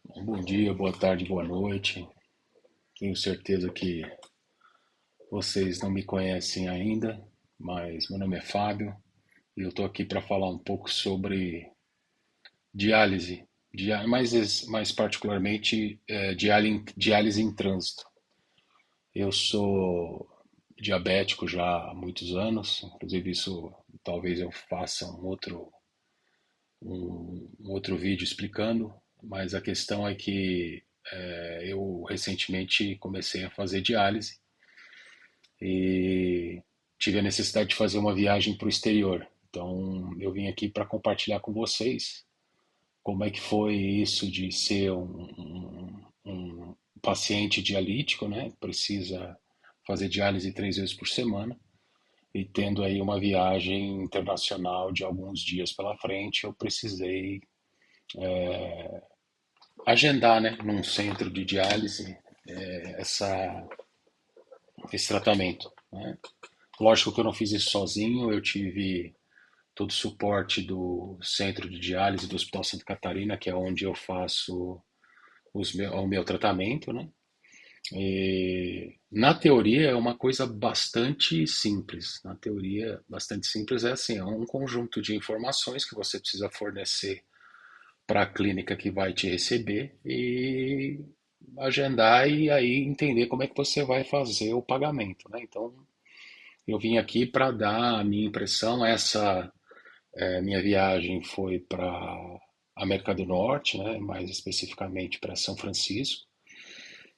Bom dia, boa tarde, boa noite. Tenho certeza que vocês não me conhecem ainda, mas meu nome é Fábio e eu estou aqui para falar um pouco sobre diálise, mais particularmente diálise em trânsito. Eu sou diabético já há muitos anos, inclusive isso talvez eu faça um outro vídeo explicando, mas a questão é que eu recentemente comecei a fazer diálise e tive a necessidade de fazer uma viagem para o exterior. Então eu vim aqui para compartilhar com vocês como é que foi isso de ser um paciente dialítico, né? Precisa fazer diálise 3 vezes por semana e tendo aí uma viagem internacional de alguns dias pela frente, eu precisei agendar, né, num centro de diálise esse tratamento, né? Lógico que eu não fiz isso sozinho, eu tive todo o suporte do Centro de Diálise do Hospital Santa Catarina, que é onde eu faço o meu tratamento, né? E, na teoria é uma coisa bastante simples. Na teoria, bastante simples é assim, é um conjunto de informações que você precisa fornecer para a clínica que vai te receber e agendar e aí entender como é que você vai fazer o pagamento, né? Então, eu vim aqui para dar a minha impressão. Essa minha viagem foi para América do Norte, né? Mais especificamente para São Francisco.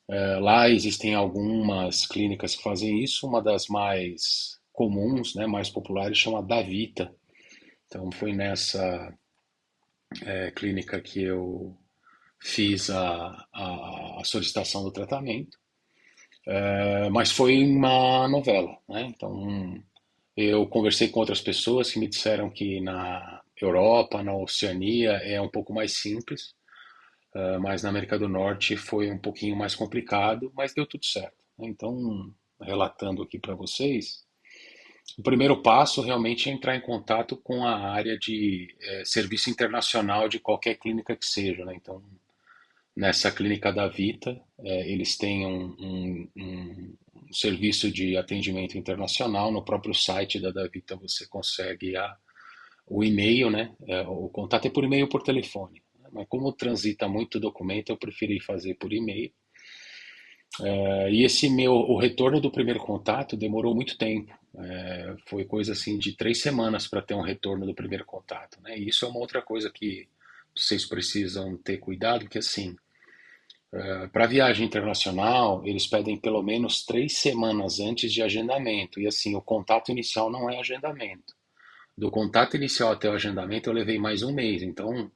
Lá existem algumas clínicas que fazem isso. Uma das mais comuns, né? Mais populares, chama Davita. Então, foi nessa clínica que eu fiz a solicitação do tratamento. Mas foi uma novela, né? Então, eu conversei com outras pessoas que me disseram que na Europa, na Oceania, é um pouco mais simples, mas na América do Norte foi um pouquinho mais complicado, mas deu tudo certo, né? Então, relatando aqui para vocês, o primeiro passo realmente é entrar em contato com a área de serviço internacional de qualquer clínica que seja, né? Então, nessa clínica da Vita, eles têm um serviço de atendimento internacional. No próprio site da Davita você consegue o e-mail, né? O contato é por e-mail ou por telefone. Mas como transita muito documento, eu preferi fazer por e-mail. E o retorno do primeiro contato demorou muito tempo. Foi coisa assim de 3 semanas para ter um retorno do primeiro contato, né? E isso é uma outra coisa que vocês precisam ter cuidado, que assim, para viagem internacional, eles pedem pelo menos 3 semanas antes de agendamento. E assim, o contato inicial não é agendamento. Do contato inicial até o agendamento, eu levei mais um mês. Então,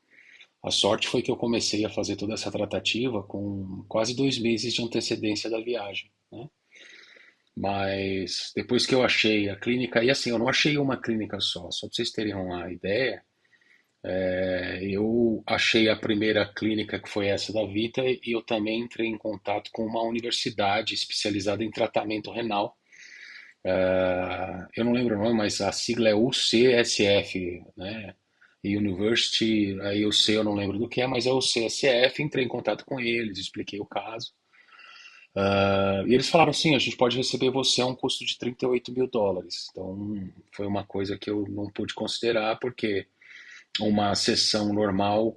a sorte foi que eu comecei a fazer toda essa tratativa com quase 2 meses de antecedência da viagem, né? Mas depois que eu achei a clínica, e assim, eu não achei uma clínica só para vocês terem uma ideia, eu achei a primeira clínica que foi essa da Vita e eu também entrei em contato com uma universidade especializada em tratamento renal. Eu não lembro o nome, mas a sigla é UCSF, né? University, aí o C eu não lembro do que é, mas é o CSF. Entrei em contato com eles, expliquei o caso. E eles falaram assim: a gente pode receber você a um custo de US$ 38.000. Então foi uma coisa que eu não pude considerar, porque uma sessão normal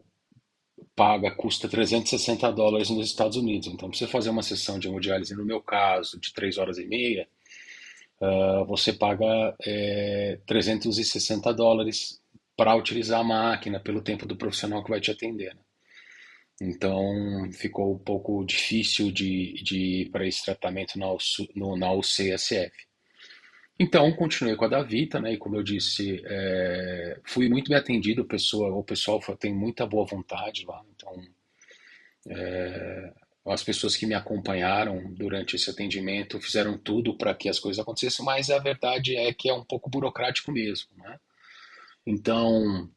custa US$ 360 nos Estados Unidos. Então, para você fazer uma sessão de hemodiálise, no meu caso, de 3 horas e meia, você paga US$ 360 para utilizar a máquina pelo tempo do profissional que vai te atender, né? Então, ficou um pouco difícil de ir para esse tratamento na UCSF. Então, continuei com a Davita, né? E como eu disse, fui muito bem atendido. O pessoal tem muita boa vontade lá. Então, as pessoas que me acompanharam durante esse atendimento fizeram tudo para que as coisas acontecessem, mas a verdade é que é um pouco burocrático mesmo, né? Então,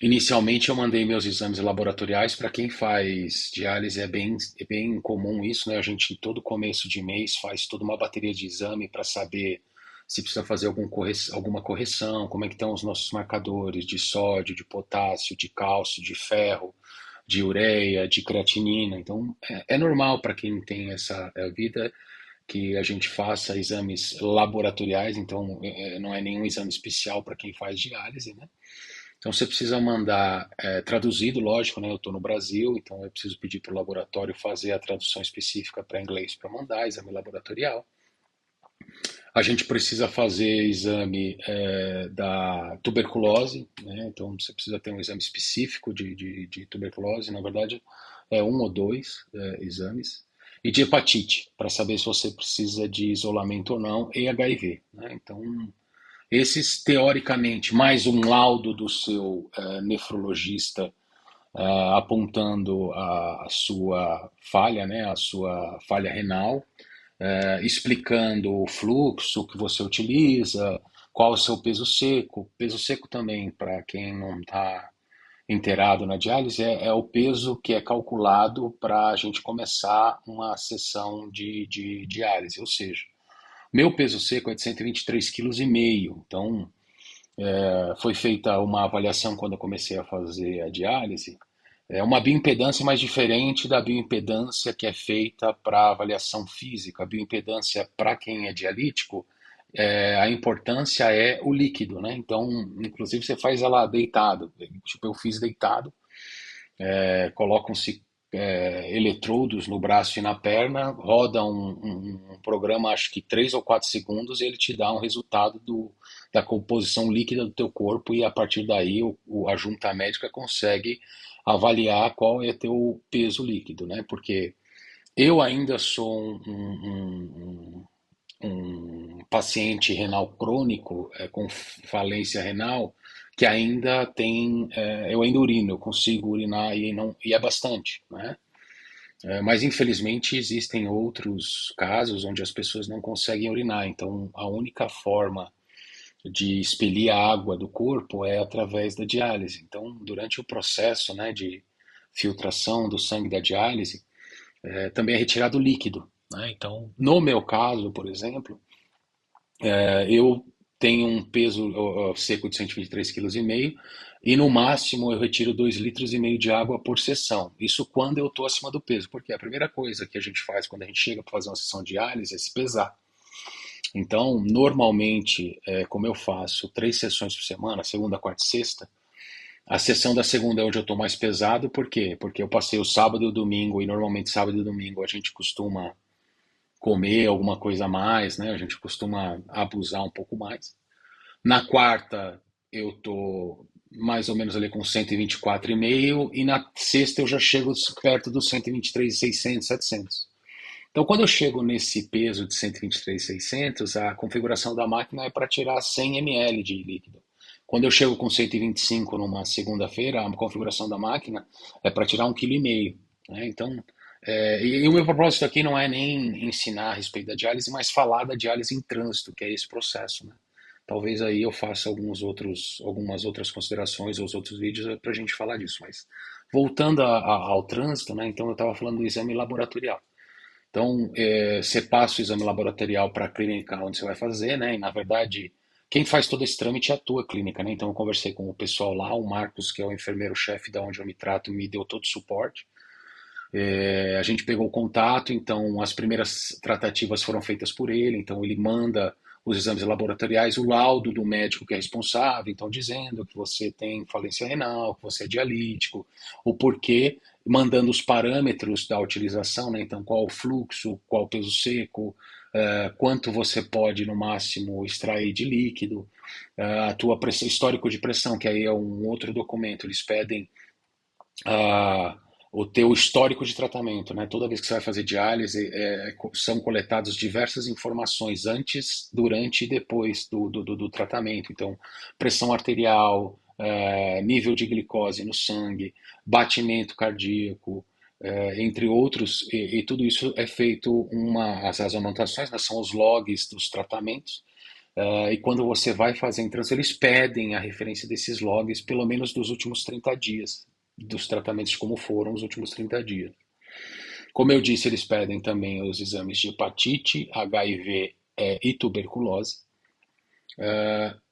inicialmente eu mandei meus exames laboratoriais. Para quem faz diálise é bem comum isso, né? A gente, em todo começo de mês, faz toda uma bateria de exame para saber se precisa fazer alguma correção, como é que estão os nossos marcadores de sódio, de potássio, de cálcio, de ferro, de ureia, de creatinina. Então, é normal para quem tem essa vida que a gente faça exames laboratoriais, então não é nenhum exame especial para quem faz diálise, né? Então você precisa mandar traduzido, lógico, né? Eu estou no Brasil, então eu preciso pedir para o laboratório fazer a tradução específica para inglês para mandar, exame laboratorial. A gente precisa fazer exame da tuberculose, né? Então você precisa ter um exame específico de tuberculose, na verdade é um ou dois exames, e de hepatite, para saber se você precisa de isolamento ou não, e HIV, né? Então, esses teoricamente, mais um laudo do seu nefrologista apontando a sua falha, né, a sua falha renal, explicando o fluxo que você utiliza, qual o seu peso seco. Peso seco também, para quem não está inteirado na diálise, é o peso que é calculado para a gente começar uma sessão de diálise. Ou seja, meu peso seco é de 123,5 kg. Então, foi feita uma avaliação quando eu comecei a fazer a diálise. É uma bioimpedância mais diferente da bioimpedância que é feita para avaliação física. A bioimpedância, para quem é dialítico, a importância é o líquido, né? Então, inclusive, você faz ela deitado. Tipo, eu fiz deitado, colocam-se eletrodos no braço e na perna, roda um programa, acho que 3 ou 4 segundos, e ele te dá um resultado da composição líquida do teu corpo, e a partir daí a junta médica consegue avaliar qual é teu peso líquido, né? Porque eu ainda sou um paciente renal crônico com falência renal que ainda tem, eu ainda urino, eu consigo urinar e é bastante, né? Mas infelizmente existem outros casos onde as pessoas não conseguem urinar, então a única forma de expelir a água do corpo é através da diálise. Então, durante o processo, né, de filtração do sangue da diálise, também é retirado líquido, né? Então, no meu caso, por exemplo, eu tenho um peso seco de 123,5 kg e no máximo eu retiro 2,5 litros de água por sessão. Isso quando eu estou acima do peso, porque a primeira coisa que a gente faz quando a gente chega para fazer uma sessão de diálise é se pesar. Então, normalmente, como eu faço 3 sessões por semana, segunda, quarta e sexta, a sessão da segunda é onde eu estou mais pesado, por quê? Porque eu passei o sábado e o domingo, e normalmente sábado e domingo a gente costuma comer alguma coisa a mais, né? A gente costuma abusar um pouco mais. Na quarta eu tô mais ou menos ali com 124,5 e na sexta eu já chego perto dos 123,600, 700. Então, quando eu chego nesse peso de 123,600, a configuração da máquina é para tirar 100 ml de líquido. Quando eu chego com 125 numa segunda-feira, a configuração da máquina é para tirar 1,5 kg, né? Então, e o meu propósito aqui não é nem ensinar a respeito da diálise, mas falar da diálise em trânsito, que é esse processo, né? Talvez aí eu faça algumas outras considerações ou os outros vídeos para a gente falar disso. Mas voltando ao trânsito, né? Então eu estava falando do exame laboratorial. Então, você passa o exame laboratorial para a clínica onde você vai fazer, né? E, na verdade, quem faz todo esse trâmite é a tua clínica, né? Então, eu conversei com o pessoal lá, o Marcos, que é o enfermeiro-chefe da onde eu me trato, me deu todo o suporte. A gente pegou o contato, então as primeiras tratativas foram feitas por ele, então ele manda os exames laboratoriais, o laudo do médico que é responsável, então dizendo que você tem falência renal, que você é dialítico, o porquê, mandando os parâmetros da utilização, né? Então qual o fluxo, qual o peso seco, quanto você pode no máximo extrair de líquido, a tua pressão, histórico de pressão, que aí é um outro documento, eles pedem a, o teu histórico de tratamento, né? Toda vez que você vai fazer diálise, são coletadas diversas informações antes, durante e depois do tratamento. Então, pressão arterial, nível de glicose no sangue, batimento cardíaco, entre outros, e tudo isso é feito as anotações, né, são os logs dos tratamentos. E quando você vai fazer em trânsito, eles pedem a referência desses logs, pelo menos dos últimos 30 dias, dos tratamentos como foram os últimos 30 dias. Como eu disse, eles pedem também os exames de hepatite, HIV e tuberculose.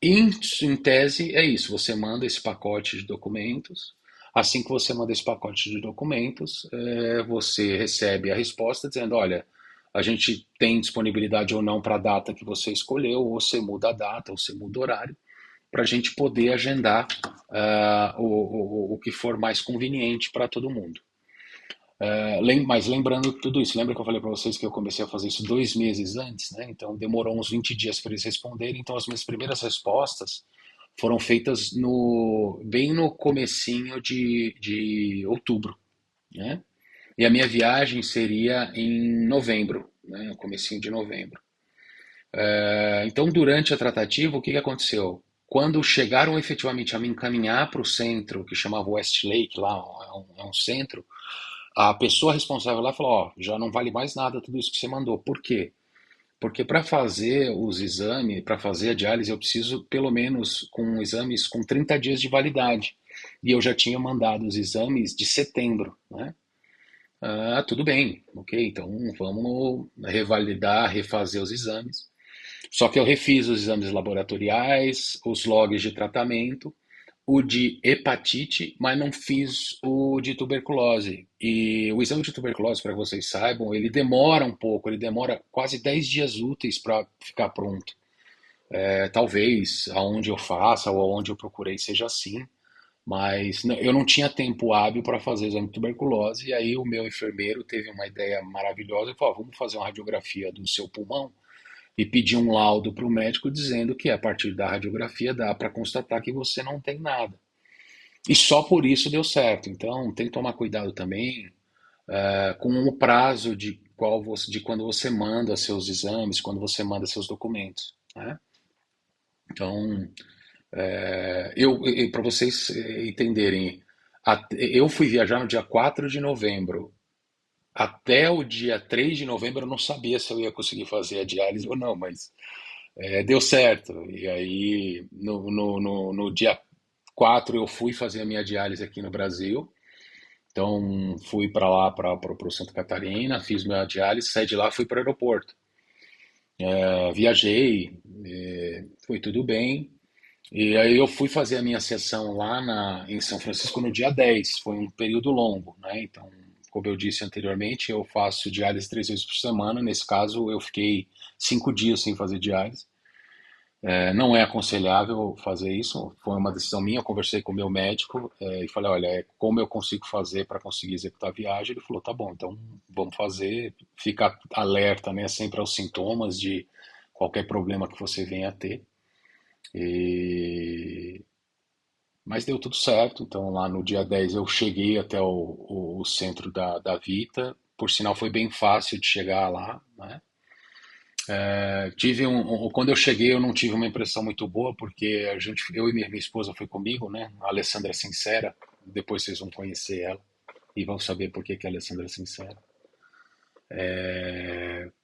Em tese, é isso. Você manda esse pacote de documentos. Assim que você manda esse pacote de documentos, você recebe a resposta dizendo, olha, a gente tem disponibilidade ou não para a data que você escolheu, ou você muda a data, ou você muda o horário, para a gente poder agendar o que for mais conveniente para todo mundo. Mas lembrando tudo isso, lembra que eu falei para vocês que eu comecei a fazer isso 2 meses antes, né? Então demorou uns 20 dias para eles responderem. Então as minhas primeiras respostas foram feitas bem no comecinho de outubro, né? E a minha viagem seria em novembro, né? No comecinho de novembro. Então durante a tratativa, o que que aconteceu? Quando chegaram efetivamente a me encaminhar para o centro, que chamava Westlake, lá é um centro, a pessoa responsável lá falou, ó, já não vale mais nada tudo isso que você mandou. Por quê? Porque para fazer os exames, para fazer a diálise, eu preciso pelo menos com exames com 30 dias de validade. E eu já tinha mandado os exames de setembro, né? Ah, tudo bem, ok, então vamos revalidar, refazer os exames. Só que eu refiz os exames laboratoriais, os logs de tratamento, o de hepatite, mas não fiz o de tuberculose. E o exame de tuberculose, para que vocês saibam, ele demora um pouco, ele demora quase 10 dias úteis para ficar pronto. Talvez aonde eu faça ou aonde eu procurei seja assim, mas eu não tinha tempo hábil para fazer o exame de tuberculose. E aí o meu enfermeiro teve uma ideia maravilhosa e falou: vamos fazer uma radiografia do seu pulmão e pedir um laudo para o médico dizendo que a partir da radiografia dá para constatar que você não tem nada. E só por isso deu certo. Então, tem que tomar cuidado também com o prazo de quando você manda seus exames, quando você manda seus documentos, né? Então, para vocês entenderem, eu fui viajar no dia 4 de novembro. Até o dia 3 de novembro eu não sabia se eu ia conseguir fazer a diálise ou não, mas deu certo. E aí, no dia 4 eu fui fazer a minha diálise aqui no Brasil. Então, fui para lá, para o Santa Catarina, fiz minha diálise, saí de lá, fui para o aeroporto. Viajei, foi tudo bem. E aí eu fui fazer a minha sessão lá em São Francisco no dia 10. Foi um período longo, né? Então, como eu disse anteriormente, eu faço diálise 3 vezes por semana. Nesse caso, eu fiquei 5 dias sem fazer diálise. Não é aconselhável fazer isso, foi uma decisão minha. Eu conversei com o meu médico e falei: olha, como eu consigo fazer para conseguir executar a viagem? Ele falou: tá bom, então vamos fazer, ficar alerta, né, sempre aos sintomas de qualquer problema que você venha a ter. E... Mas deu tudo certo, então lá no dia 10 eu cheguei até o centro da Vita, por sinal foi bem fácil de chegar lá, né? Quando eu cheguei, eu não tive uma impressão muito boa, porque eu e minha esposa foi comigo, né? A Alessandra Sincera. Depois vocês vão conhecer ela e vão saber por que que é a Alessandra Sincera.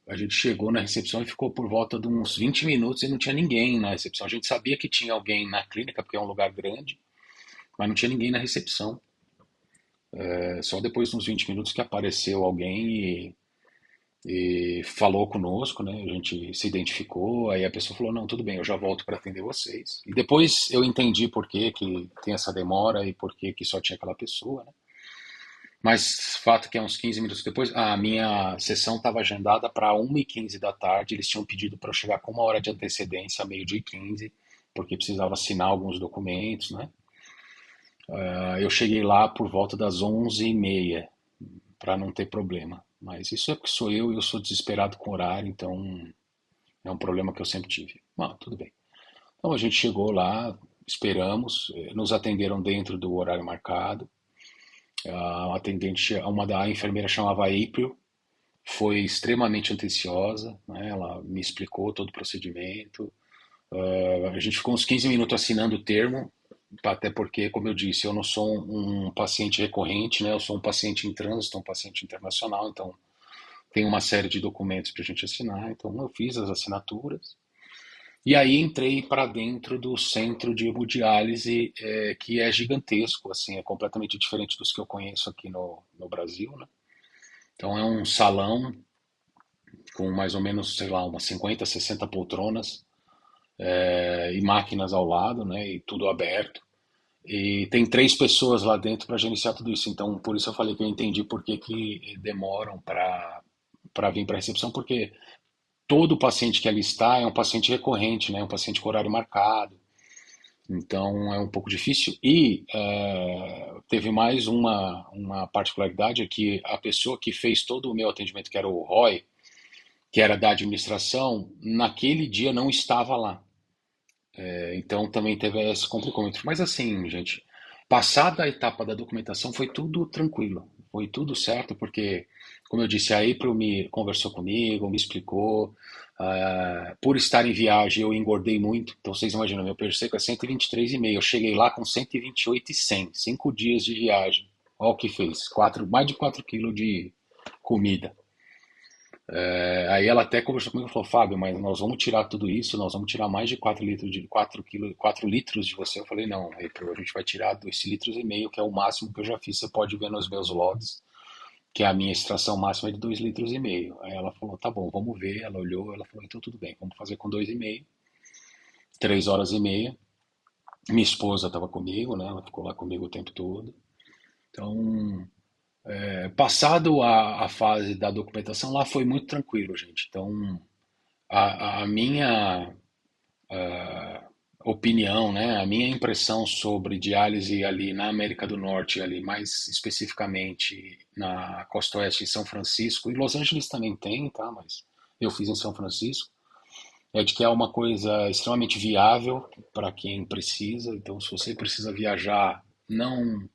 A gente chegou na recepção e ficou por volta de uns 20 minutos e não tinha ninguém na recepção. A gente sabia que tinha alguém na clínica, porque é um lugar grande, mas não tinha ninguém na recepção. Só depois de uns 20 minutos que apareceu alguém e falou conosco, né? A gente se identificou, aí a pessoa falou: não, tudo bem, eu já volto para atender vocês. E depois eu entendi por que que tem essa demora e por que que só tinha aquela pessoa, né? Mas fato que é uns 15 minutos depois, a minha sessão estava agendada para 1h15 da tarde. Eles tinham pedido para eu chegar com 1 hora de antecedência, meio-dia e 15, porque precisava assinar alguns documentos, né? Eu cheguei lá por volta das 11h30 para não ter problema. Mas isso é porque sou eu e eu sou desesperado com horário, então é um problema que eu sempre tive. Bom, tudo bem. Então a gente chegou lá, esperamos, nos atenderam dentro do horário marcado. A atendente, a enfermeira chamava April, foi extremamente atenciosa, né? Ela me explicou todo o procedimento. A gente ficou uns 15 minutos assinando o termo, até porque, como eu disse, eu não sou um paciente recorrente, né? Eu sou um paciente em trânsito, um paciente internacional, então tem uma série de documentos para a gente assinar. Então eu fiz as assinaturas. E aí entrei para dentro do centro de hemodiálise, que é gigantesco, assim, é completamente diferente dos que eu conheço aqui no Brasil, né? Então é um salão com mais ou menos, sei lá, umas 50, 60 poltronas, e máquinas ao lado, né? E tudo aberto. E tem 3 pessoas lá dentro para gerenciar tudo isso. Então, por isso eu falei que eu entendi por que que demoram para vir para a recepção, porque todo paciente que ali está é um paciente recorrente, né? Um paciente com horário marcado. Então é um pouco difícil. E teve mais uma particularidade, é que a pessoa que fez todo o meu atendimento, que era o Roy, que era da administração, naquele dia não estava lá. Então também teve esse complicômetro. Mas assim, gente, passada a etapa da documentação foi tudo tranquilo, foi tudo certo, porque, como eu disse, a April me conversou comigo, me explicou. Por estar em viagem, eu engordei muito. Então vocês imaginam, meu peso seco é 123,5. Eu cheguei lá com 128,100, 5 dias de viagem. Olha o que fez, mais de 4 quilos de comida. Aí ela até conversou comigo e falou, Fábio, mas nós vamos tirar tudo isso, nós vamos tirar mais de 4 litros de 4 quilos, 4 litros de você. Eu falei, não, April, a gente vai tirar 2,5 litros, que é o máximo que eu já fiz. Você pode ver nos meus logs, que a minha extração máxima é de 2,5 litros. Aí ela falou, tá bom, vamos ver. Ela olhou, ela falou, então tudo bem, vamos fazer com 2,5, 3 horas e meia. Minha esposa estava comigo, né? Ela ficou lá comigo o tempo todo. Então, passado a fase da documentação, lá foi muito tranquilo, gente. Então, a minha opinião, né, a minha impressão sobre diálise ali na América do Norte, ali mais especificamente na Costa Oeste, em São Francisco, e Los Angeles também tem, tá? Mas eu fiz em São Francisco, é de que é uma coisa extremamente viável para quem precisa. Então, se você precisa viajar, não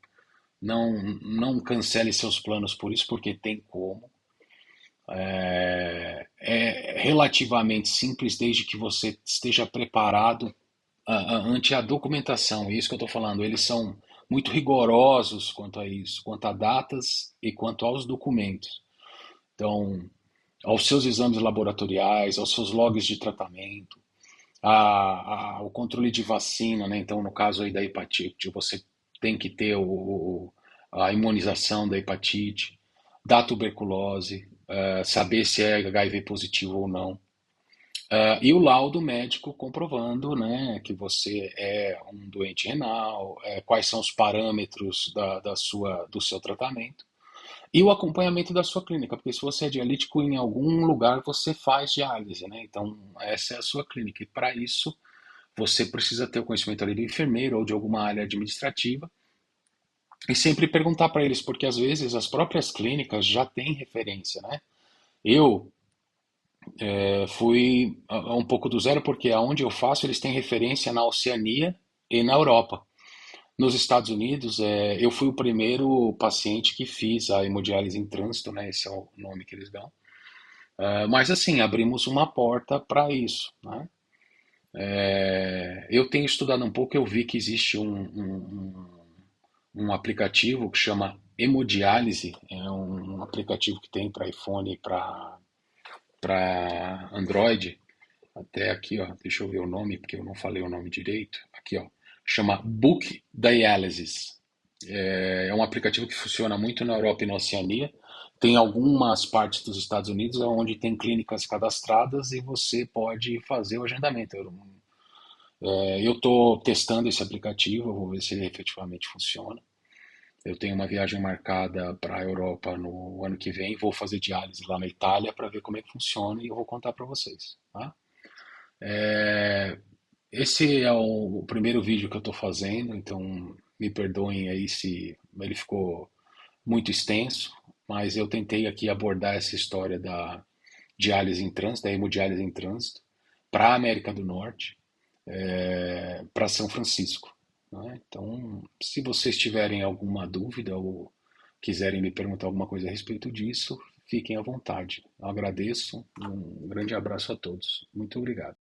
cancele seus planos por isso, porque tem como. É relativamente simples desde que você esteja preparado ante a documentação. É isso que eu estou falando. Eles são muito rigorosos quanto a isso, quanto a datas e quanto aos documentos. Então, aos seus exames laboratoriais, aos seus logs de tratamento, o controle de vacina, né? Então, no caso aí da hepatite, você tem que ter a imunização da hepatite, da tuberculose, saber se é HIV positivo ou não. E o laudo médico comprovando, né, que você é um doente renal, quais são os parâmetros do seu tratamento, e o acompanhamento da sua clínica, porque se você é dialítico, em algum lugar você faz diálise, né? Então, essa é a sua clínica. E para isso, você precisa ter o conhecimento ali do enfermeiro ou de alguma área administrativa, e sempre perguntar para eles, porque às vezes as próprias clínicas já têm referência, né? Eu fui um pouco do zero, porque aonde eu faço eles têm referência na Oceania e na Europa. Nos Estados Unidos, eu fui o primeiro paciente que fiz a hemodiálise em trânsito, né? Esse é o nome que eles dão. Mas assim, abrimos uma porta para isso, né? Eu tenho estudado um pouco, eu vi que existe um aplicativo que chama Hemodiálise, é um aplicativo que tem para iPhone e para Android. Até aqui, ó, deixa eu ver o nome, porque eu não falei o nome direito. Aqui, ó, chama Book Dialysis. É um aplicativo que funciona muito na Europa e na Oceania. Tem algumas partes dos Estados Unidos onde tem clínicas cadastradas e você pode fazer o agendamento. Eu estou testando esse aplicativo, eu vou ver se ele efetivamente funciona. Eu tenho uma viagem marcada para a Europa no ano que vem, vou fazer diálise lá na Itália para ver como é que funciona e eu vou contar para vocês, tá? Esse é o primeiro vídeo que eu estou fazendo, então me perdoem aí se ele ficou muito extenso, mas eu tentei aqui abordar essa história da diálise em trânsito, da hemodiálise em trânsito, para a América do Norte, para São Francisco, né? Então, se vocês tiverem alguma dúvida ou quiserem me perguntar alguma coisa a respeito disso, fiquem à vontade. Eu agradeço, um grande abraço a todos. Muito obrigado.